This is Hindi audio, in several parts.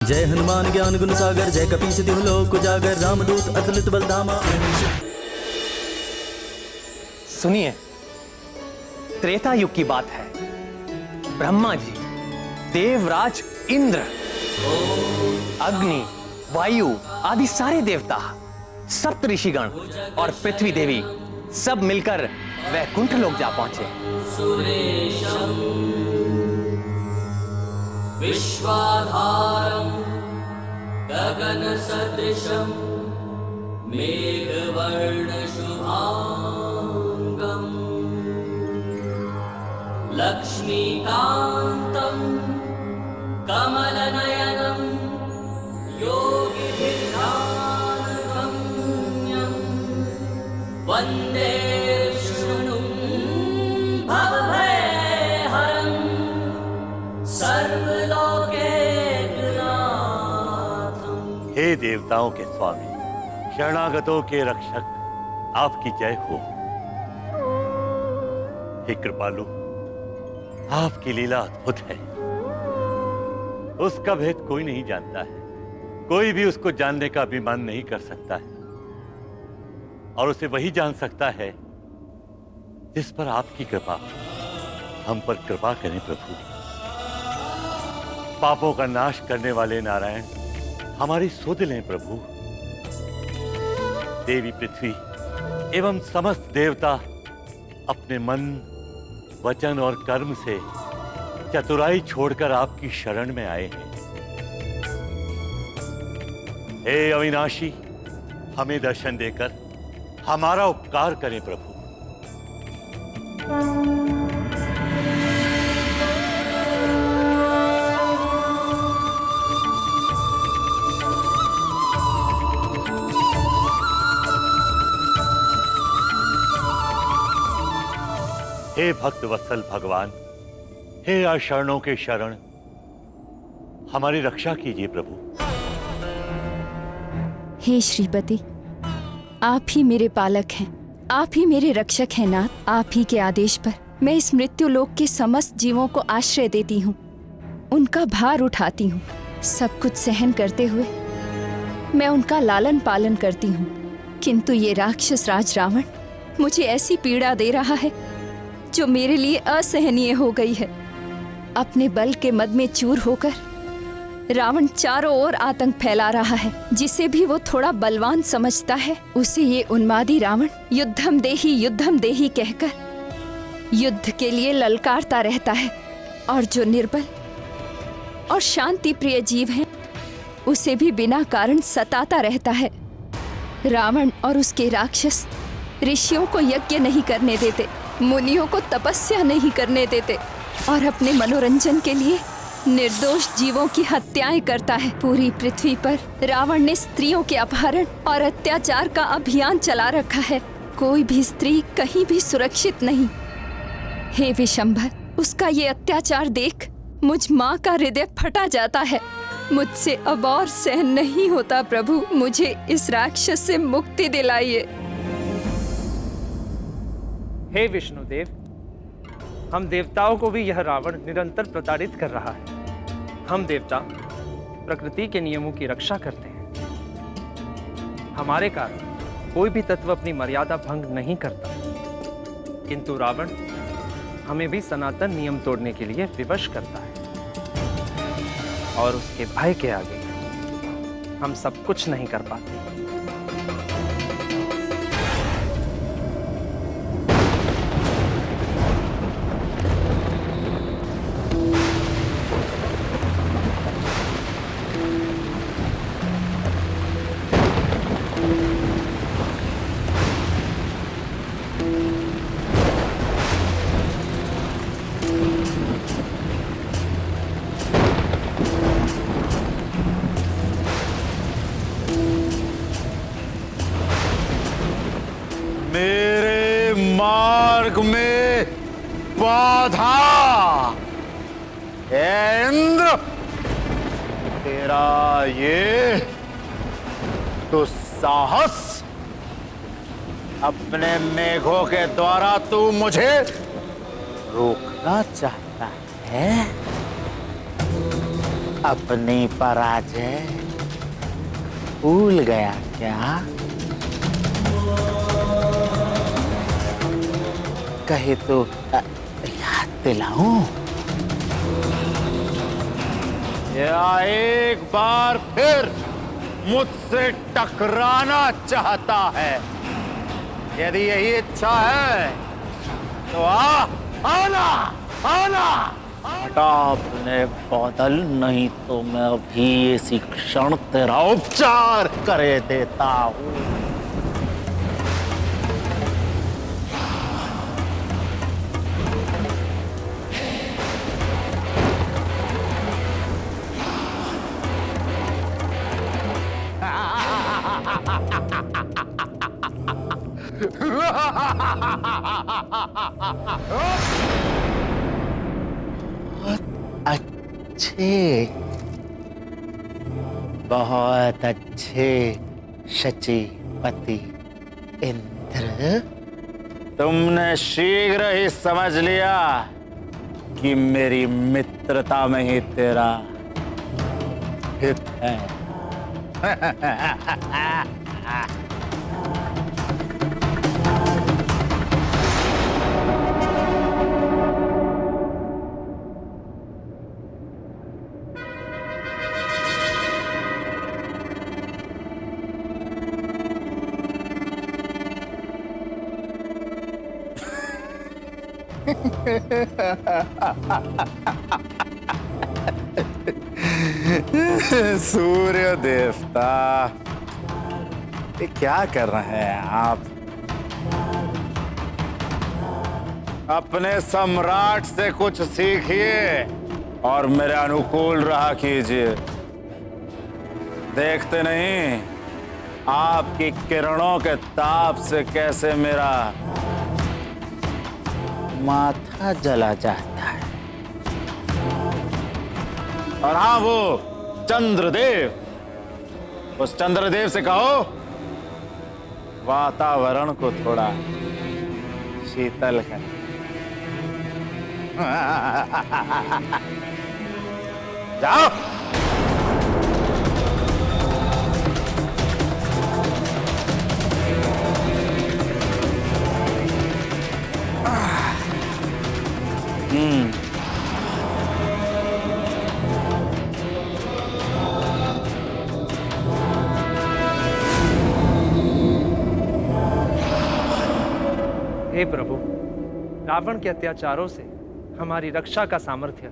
जय हनुमान ज्ञान गुण सागर, जय कपीस तिहु लोक उजागर, रामदूत अतुलित बल धामा। सुनिए, त्रेता युग की बात है। ब्रह्मा जी, देवराज इंद्र, अग्नि, वायु आदि सारे देवता, सप्त ऋषिगण और पृथ्वी देवी सब मिलकर वैकुंठ लोक जा पहुंचे। सुरेशम विश्वाधारम गगन सदृशम मेघवर्ण शुभांगम लक्ष्मीकांतम कमलनयनम योगिभिर्ध्यानगम्यं वन्दे विष्णुं भवभयहरं सर्वलोकैकनाथम्। हे देवताओं के स्वामी, शरणागतों के रक्षक, आपकी जय हो। हे कृपालु, आपकी लीला अद्भुत है। उसका भेद कोई नहीं जानता है, कोई भी उसको जानने का अभिमान नहीं कर सकता है, और उसे वही जान सकता है जिस पर आपकी कृपा। हम पर कृपा करें प्रभु। पापों का नाश करने वाले नारायण, हमारी सुध लें प्रभु। देवी पृथ्वी एवं समस्त देवता अपने मन, वचन और कर्म से चतुराई छोड़कर आपकी शरण में आए हैं। हे अविनाशी, हमें दर्शन देकर हमारा उपकार करें प्रभु। हे भक्त वत्सल भगवान, हे अशरणों के शरण, हमारी रक्षा कीजिए प्रभु। हे श्रीपति, आप ही मेरे पालक हैं, आप ही मेरे रक्षक हैं नाथ। आप ही के आदेश पर मैं इस मृत्यु लोक के समस्त जीवों को आश्रय देती हूँ, उनका भार उठाती हूँ। सब कुछ सहन करते हुए मैं उनका लालन पालन करती हूँ, किंतु ये राक्षस राज रावण मुझे ऐसी पीड़ा दे रहा है जो मेरे लिए असहनीय हो गई है। अपने बल के मद में चूर होकर रावण चारों ओर आतंक फैला रहा है। जिसे भी वो थोड़ा बलवान समझता है, उसे ये उन्मादी रावण युद्धम देही कहकर युद्ध के लिए ललकारता रहता है, और जो निर्बल और शांति प्रिय जीव हैं, उसे भी बिना कारण सताता रहता है। रावण और उसके राक्षस ऋषियों को यज्ञ नहीं करने देते, मुनियों को तपस्या नहीं करने देते, और अपने मनोरंजन के लिए निर्दोष जीवों की हत्याएं करता है। पूरी पृथ्वी पर रावण ने स्त्रियों के अपहरण और अत्याचार का अभियान चला रखा है। कोई भी स्त्री कहीं भी सुरक्षित नहीं। हे विशंभर, उसका ये अत्याचार देख मुझ माँ का हृदय फटा जाता है। मुझसे अब और सहन नहीं होता प्रभु, मुझे इस राक्षस से मुक्ति दिलाइए। हे विष्णुदेव, हम देवताओं को भी यह रावण निरंतर प्रताड़ित कर रहा है। हम देवता प्रकृति के नियमों की रक्षा करते हैं। हमारे कारण कोई भी तत्व अपनी मर्यादा भंग नहीं करता, किंतु रावण हमें भी सनातन नियम तोड़ने के लिए विवश करता है, और उसके भय के आगे हम सब कुछ नहीं कर पाते। मेरे मार्ग में बाधा। हे इंद्र, तेरा ये दुस्साहस, अपने मेघों के द्वारा तू मुझे रोकना चाहता है। अपनी पराजय भूल गया क्या? कहे तो याद दिलाऊं? या एक बार फिर मुझसे टकराना चाहता है? यदि यही इच्छा है तो आना आना। हटा अपने बादल, नहीं तो मैं अभी इसी क्षण तेरा उपचार करे देता हूं। बहुत अच्छे शचीपति इंद्र, तुमने शीघ्र ही समझ लिया कि मेरी मित्रता में ही तेरा हित है। सूर्य देवता, ये क्या कर रहे हैं आप? अपने सम्राट से कुछ सीखिए और मेरे अनुकूल रहा कीजिए। देखते नहीं आपकी किरणों के ताप से कैसे मेरा माथा जला जाता है। और हाँ, वो चंद्रदेव, उस चंद्रदेव से कहो वातावरण को थोड़ा शीतल कर। जाओ। हे प्रभु, रावण के अत्याचारों से हमारी रक्षा का सामर्थ्य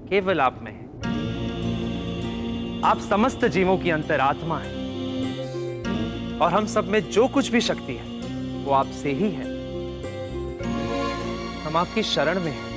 केवल आप में है। आप समस्त जीवों की अंतरात्मा हैं और हम सब में जो कुछ भी शक्ति है वो आपसे ही है। हम आपकी शरण में हैं।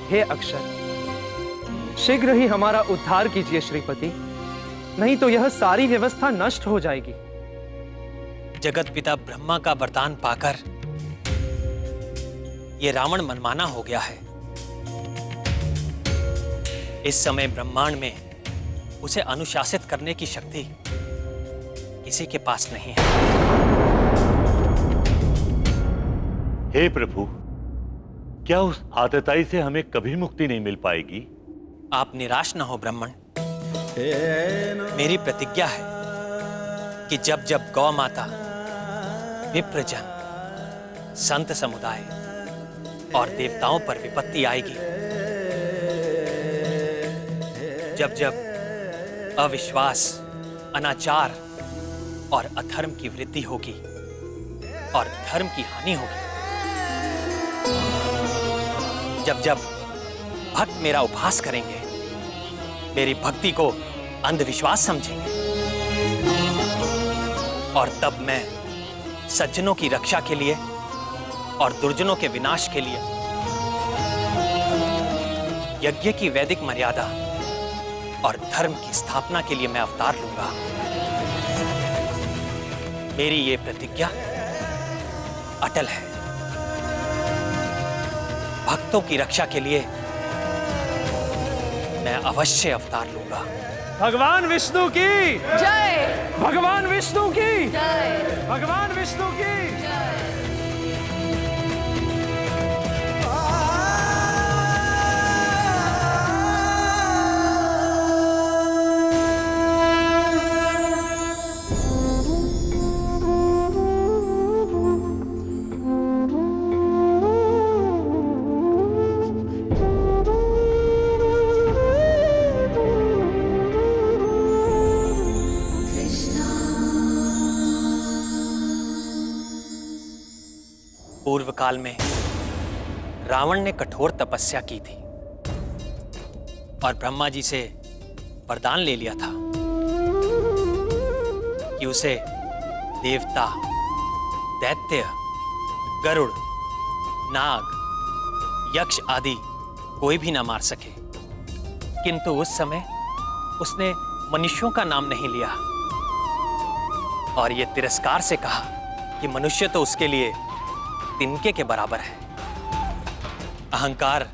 हे अक्षर, शीघ्र ही हमारा उद्धार कीजिए श्रीपति, नहीं तो यह सारी व्यवस्था नष्ट हो जाएगी। जगत पिता ब्रह्मा का वरदान पाकर ये रावण मनमाना हो गया है। इस समय ब्रह्मांड में उसे अनुशासित करने की शक्ति किसी के पास नहीं है। हे प्रभु, क्या उस आतताई से हमें कभी मुक्ति नहीं मिल पाएगी? आप निराश न हो ब्राह्मण। मेरी प्रतिज्ञा है कि जब जब गौ माता, विप्रजन, संत समुदाय और देवताओं पर विपत्ति आएगी, जब जब अविश्वास, अनाचार और अधर्म की वृद्धि होगी और धर्म की हानि होगी, जब जब भक्त मेरा उपहास करेंगे, मेरी भक्ति को अंधविश्वास समझेंगे, और तब मैं सज्जनों की रक्षा के लिए और दुर्जनों के विनाश के लिए यज्ञ की वैदिक मर्यादा और धर्म की स्थापना के लिए मैं अवतार लूंगा। मेरी ये प्रतिज्ञा अटल है। भक्तों की रक्षा के लिए मैं अवश्य अवतार लूंगा। भगवान विष्णु की जय, भगवान विष्णु की जय, भगवान विष्णु की जय। पूर्व काल में रावण ने कठोर तपस्या की थी और ब्रह्मा जी से वरदान ले लिया था कि उसे देवता, दैत्य, गरुड़, नाग, यक्ष आदि कोई भी ना मार सके। किंतु उस समय उसने मनुष्यों का नाम नहीं लिया और ये तिरस्कार से कहा कि मनुष्य तो उसके लिए तिनके के बराबर है। अहंकार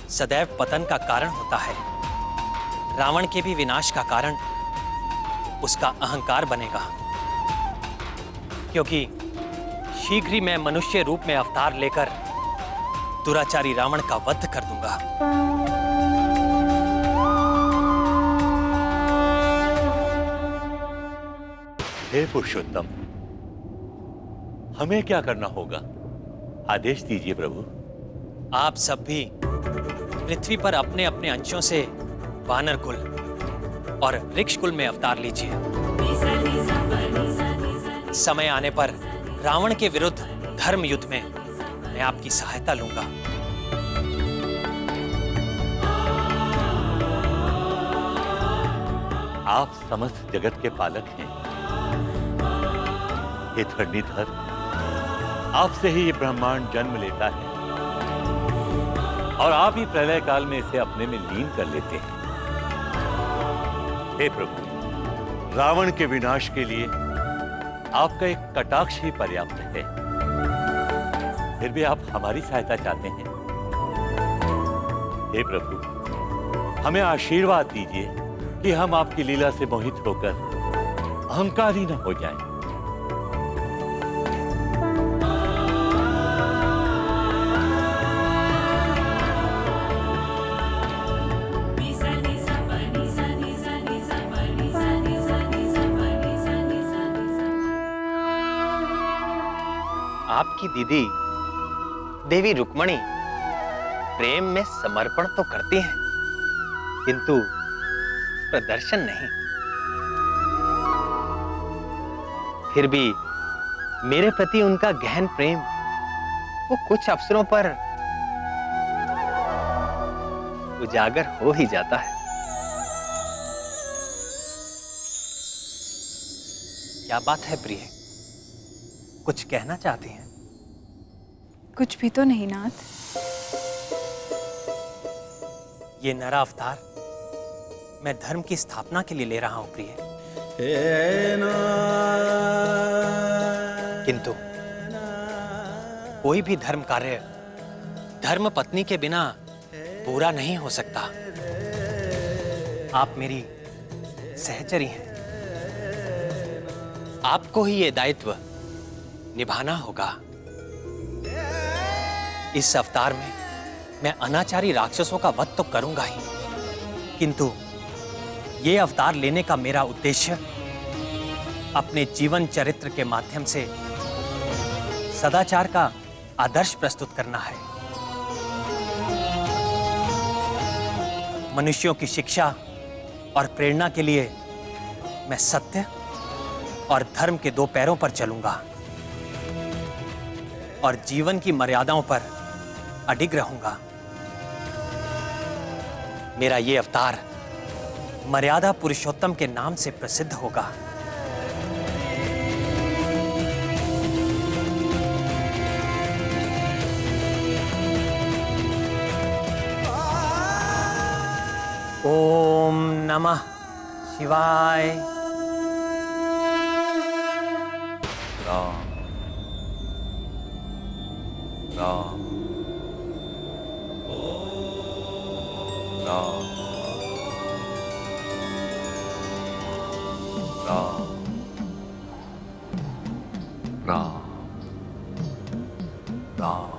सदैव पतन का कारण होता है। रावण के भी विनाश का कारण उसका अहंकार बनेगा, क्योंकि शीघ्र ही मैं मनुष्य रूप में अवतार लेकर दुराचारी रावण का वध कर दूंगा। हे पुरुषोत्तम, हमें क्या करना होगा? आदेश दीजिए प्रभु। आप सब भी पृथ्वी पर अपने अपने अंशों से वानर कुल और वृक्ष कुल में अवतार लीजिए। समय आने पर रावण के विरुद्ध धर्म युद्ध में मैं आपकी सहायता लूंगा। आप समस्त जगत के पालक हैं। हे धरणीधर, आपसे ही ये ब्रह्मांड जन्म लेता है और आप ही प्रलय काल में इसे अपने में लीन कर लेते हैं। हे प्रभु, रावण के विनाश के लिए आपका एक कटाक्ष ही पर्याप्त है। फिर भी आप हमारी सहायता चाहते हैं। हे प्रभु, हमें आशीर्वाद दीजिए कि हम आपकी लीला से मोहित होकर अहंकारी न हो जाएं। आपकी दीदी देवी रुक्मणी प्रेम में समर्पण तो करती हैं, किंतु प्रदर्शन नहीं। फिर भी मेरे प्रति उनका गहन प्रेम वो कुछ अवसरों पर उजागर हो ही जाता है। क्या बात है प्रिय, कुछ कहना चाहती हैं? कुछ भी तो नहीं नाथ। ये नरा अवतार मैं धर्म की स्थापना के लिए ले रहा हूं प्रिय, किंतु कोई भी धर्म कार्य धर्म पत्नी के बिना पूरा नहीं हो सकता। आप मेरी सहचरी हैं, आपको ही ये दायित्व निभाना होगा। इस अवतार में मैं अनाचारी राक्षसों का वध तो करूंगा ही, किंतु ये अवतार लेने का मेरा उद्देश्य अपने जीवन चरित्र के माध्यम से सदाचार का आदर्श प्रस्तुत करना है। मनुष्यों की शिक्षा और प्रेरणा के लिए मैं सत्य और धर्म के दो पैरों पर चलूंगा और जीवन की मर्यादाओं पर अडिग रहूंगा। मेरा ये अवतार मर्यादा पुरुषोत्तम के नाम से प्रसिद्ध होगा। ओम नमः शिवाय। राम राम राम राम राम राम।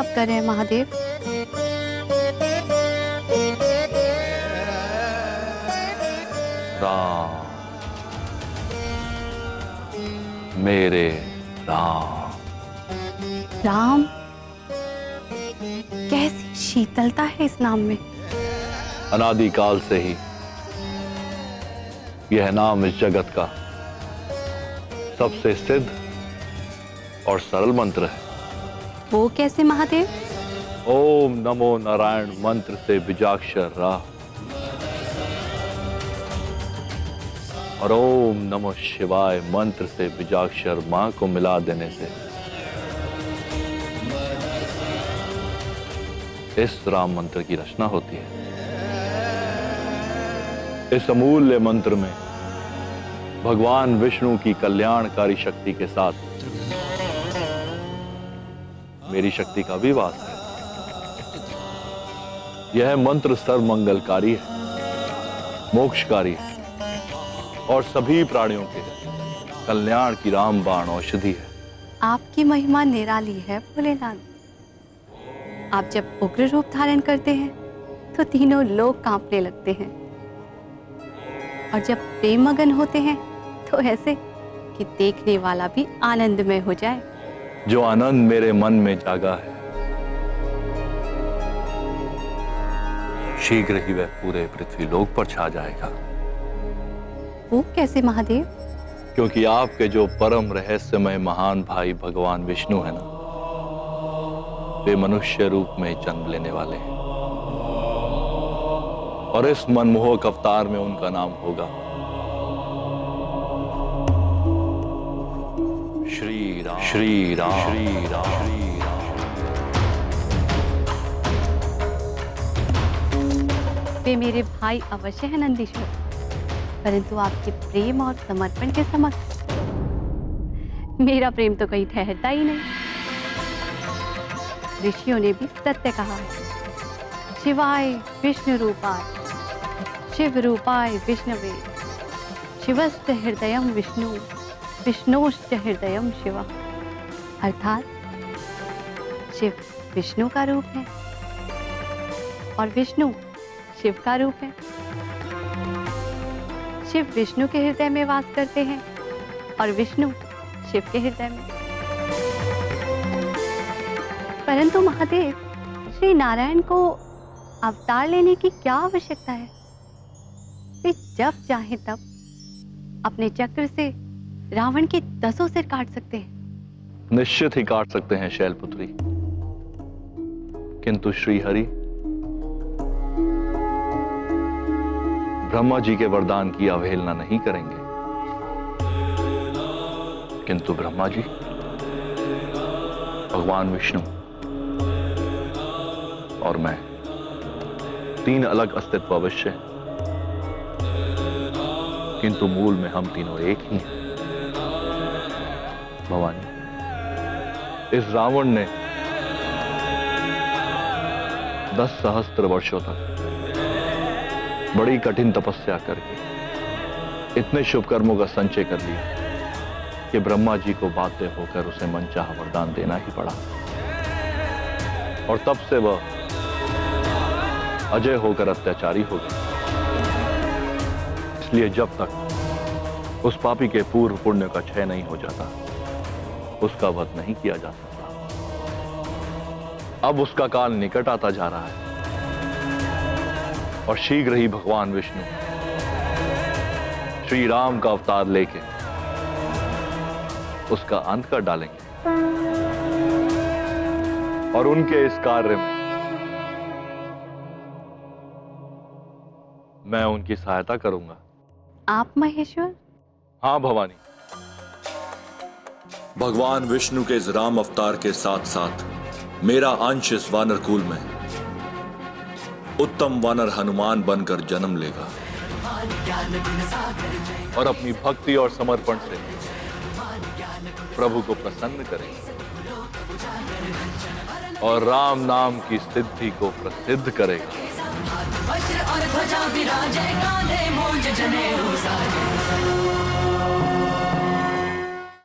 जाप कर रहे हैं महादेव? राम, मेरे राम। राम? कैसी शीतलता है इस नाम में। अनादिकाल से ही यह नाम इस जगत का सबसे सिद्ध और सरल मंत्र है। वो कैसे महादेव? ओम नमो नारायण मंत्र से बीजाक्षर रा और ओम नमो शिवाय मंत्र से बीजाक्षर मां को मिला देने से इस राम मंत्र की रचना होती है। इस अमूल्य मंत्र में भगवान विष्णु की कल्याणकारी शक्ति के साथ मेरी शक्ति का भी वास है। यह मंत्र सर्वमंगलकारी है, मोक्षकारी है और सभी प्राणियों के कल्याण की रामबाण औषधि है। आपकी महिमा निराली है भोलेनाथ। आप जब उग्र रूप धारण करते हैं तो तीनों लोग कांपने लगते हैं, और जब प्रेम मगन होते हैं तो ऐसे कि देखने वाला भी आनंदमय हो जाए। जो आनंद मेरे मन में जागा है, शीघ्र ही वह पूरे पृथ्वी लोक पर छा जाएगा। वो कैसे महादेव? क्योंकि आपके जो परम रहस्यमय महान भाई भगवान विष्णु है ना, वे मनुष्य रूप में जन्म लेने वाले हैं और इस मनमोहक अवतार में उनका नाम होगा श्री राम। श्री राम, श्री राम, श्री राम। वे मेरे भाई अवश्य है नंदीश्वर, परंतु आपके प्रेम और समर्पण के समक्ष मेरा प्रेम तो कहीं ठहरता ही नहीं। ऋषियों ने भी सत्य कहा है, शिवाय विष्णु रूपाय शिव रूपाय विष्णवे शिवस्य हृदयम विष्णु विष्णोश्च हृदयम शिव। अर्थात शिव विष्णु का रूप है और विष्णु शिव का रूप है। शिव विष्णु के हृदय में वास करते हैं और विष्णु शिव के हृदय में। परंतु महादेव, श्री नारायण को अवतार लेने की क्या आवश्यकता है? वे जब चाहे तब अपने चक्र से रावण के 10 सिर काट सकते हैं। निश्चित ही काट सकते हैं शैलपुत्री, किंतु श्री हरि ब्रह्मा जी के वरदान की अवहेलना नहीं करेंगे। किंतु ब्रह्मा जी, भगवान विष्णु और मैं, तीन अलग अस्तित्व अवश्य हैं, किंतु मूल में हम तीनों एक ही हैं। भवानी, इस रावण ने 10 सहस्त्र वर्षों तक बड़ी कठिन तपस्या करके इतने शुभ कर्मों का संचय कर लिया कि ब्रह्मा जी को बाध्य होकर उसे मनचाहा वरदान देना ही पड़ा, और तब से वह अजय होकर अत्याचारी हो गया। इसलिए जब तक उस पापी के पूर्व पुण्य का क्षय नहीं हो जाता, उसका वध नहीं किया जा सकता। अब उसका काल निकट आता जा रहा है और शीघ्र ही भगवान विष्णु श्री राम का अवतार लेके उसका अंत कर डालेंगे, और उनके इस कार्य में मैं उनकी सहायता करूंगा। आप महेश्वर? हाँ भवानी। भगवान विष्णु के इस राम अवतार के साथ साथ मेरा अंश इस वानर कुल में उत्तम वानर हनुमान बनकर जन्म लेगा और अपनी भक्ति और समर्पण से प्रभु को प्रसन्न करेगा और राम नाम की सिद्धि को प्रसिद्ध करेगा। वज्र और ध्वजा विराजे, कांधे मूंज जनेऊ साजे।